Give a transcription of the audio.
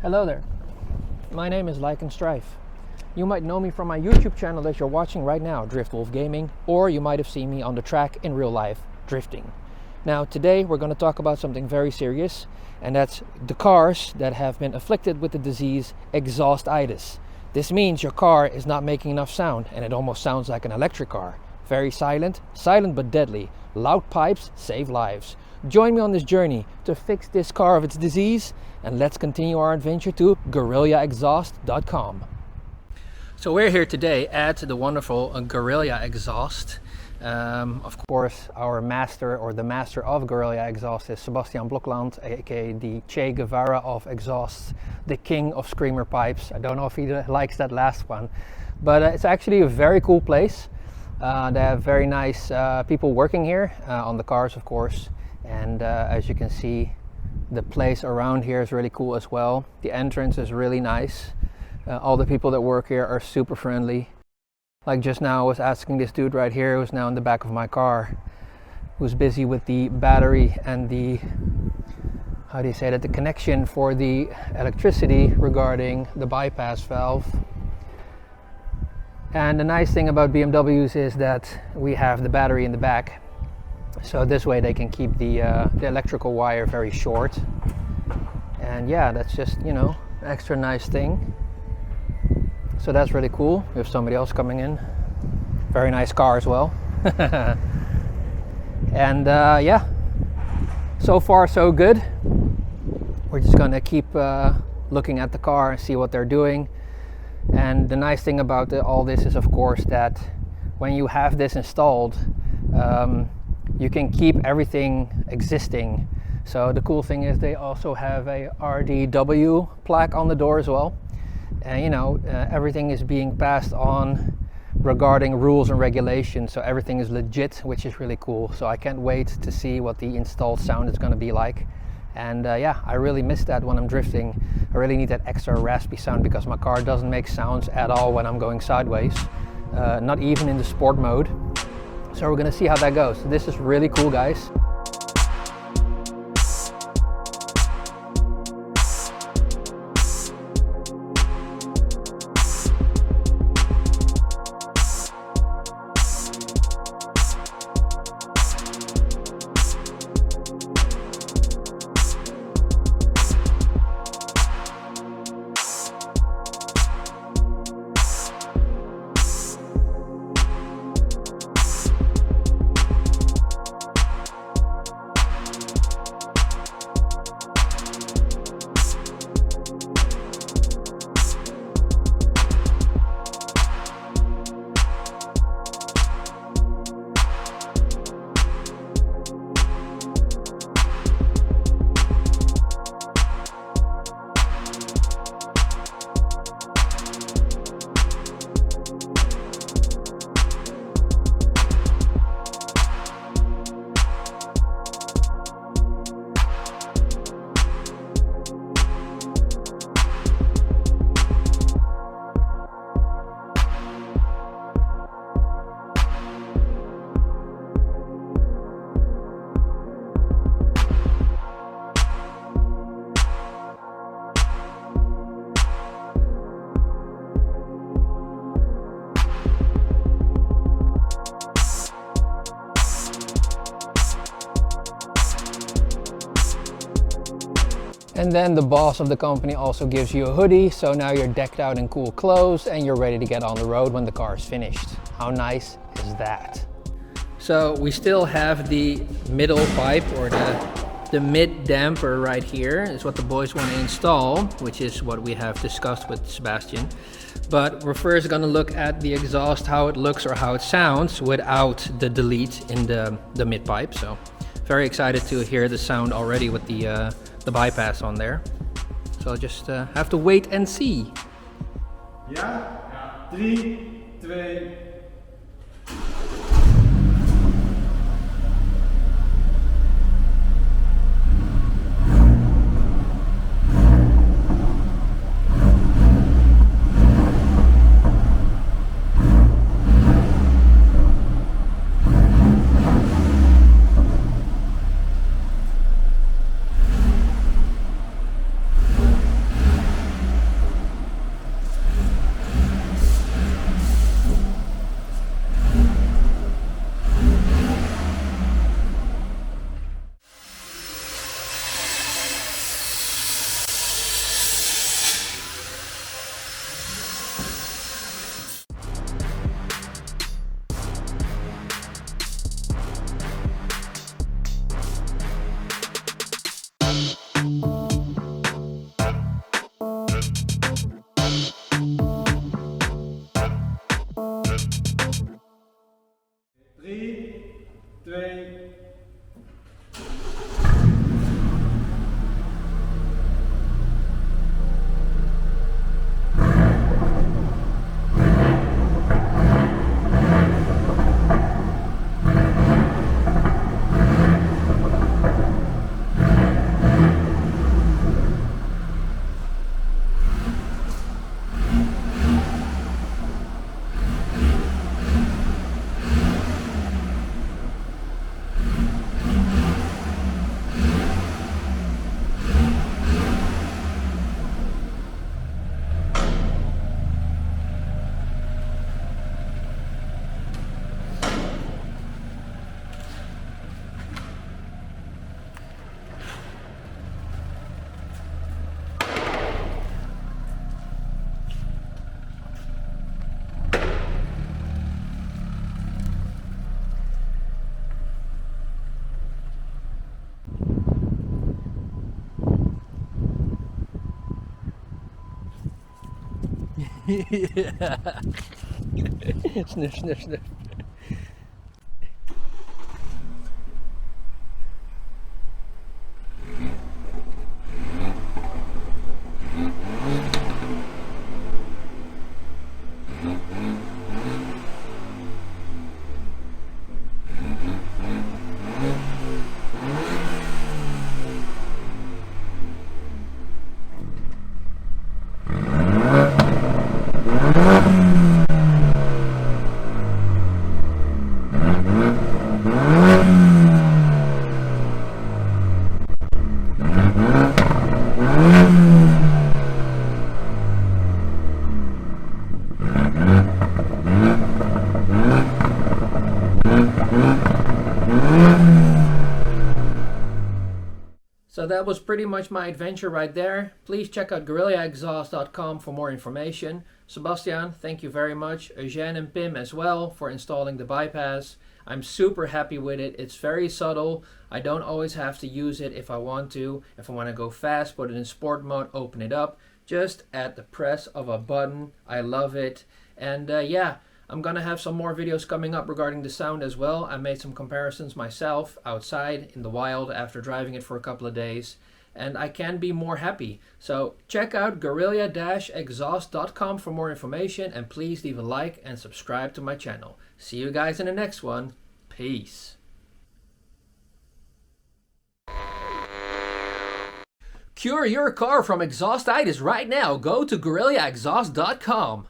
Hello there, my name is Lycan-Strife. You might know me from my YouTube channel that you're watching right now, Driftwolf Gaming, or you might have seen me on the track in real life, drifting. Now today we're going to talk about something very serious, and that's the cars that have been afflicted with the disease exhaustitis. This means your car is not making enough sound, and it almost sounds like an electric car. Very silent, silent but deadly. Loud pipes save lives. Join me on this journey to fix this car of its disease, and let's continue our adventure to GuerrillaExhaust.com. So we're here today at the wonderful Guerrilla Exhaust. Of course, our master, or the master of Guerrilla Exhaust, is Sebastian Blokland, aka the Che Guevara of exhausts, the king of screamer pipes. I don't know if he likes that last one, but it's actually a very cool place. They have very nice people working here on the cars, of course, and as you can see, the place around here is really cool as well. The entrance is really nice. All the people that work here are super friendly. Like just now I was asking this dude right here, who's now in the back of my car, who's busy with the battery and the, how do you say that, the connection for the electricity regarding the bypass valve. And the nice thing about BMWs is that we have the battery in the back, so this way they can keep the electrical wire very short. And yeah, that's just, you know, extra nice thing. So that's really cool. We have somebody else coming in. Very nice car as well. And yeah, so far so good. We're just gonna keep looking at the car and see what they're doing. And the nice thing about all this is, of course, that when you have this installed, you can keep everything existing. So the cool thing is they also have a RDW plaque on the door as well. And you know, everything is being passed on regarding rules and regulations, so everything is legit, which is really cool. So I can't wait to see what the installed sound is going to be like. And yeah, I really miss that when I'm drifting. I really need that extra raspy sound because my car doesn't make sounds at all when I'm going sideways, not even in the sport mode. So we're gonna see how that goes. This is really cool, guys. And then the boss of the company also gives you a hoodie, so now you're decked out in cool clothes and you're ready to get on the road when the car is finished. How nice is that? So we still have the middle pipe, or the mid damper right here is what the boys want to install, which is what we have discussed with Sebastian. But we're first going to look at the exhaust, how it looks or how it sounds without the delete in the mid pipe. So very excited to hear the sound already with the bypass on there. So I'll just have to wait and see. Ja? 3, 2... 2. Yeah. Sniff, sniff, sniff. So that was pretty much my adventure right there. Please check out GuerrillaExhaust.com for more information. Sebastian, thank you very much. Eugene and Pim as well for installing the bypass. I'm super happy with it. It's very subtle. I don't always have to use it if I want to. If I want to go fast, put it in sport mode, open it up. Just at the press of a button. I love it. And yeah, I'm gonna have some more videos coming up regarding the sound as well. I made some comparisons myself outside in the wild after driving it for a couple of days, and I can be more happy. So check out Guerrilla-Exhaust.com for more information, and please leave a like and subscribe to my channel. See you guys in the next one. Peace. Cure your car from exhaustitis right now. Go to GuerrillaExhaust.com.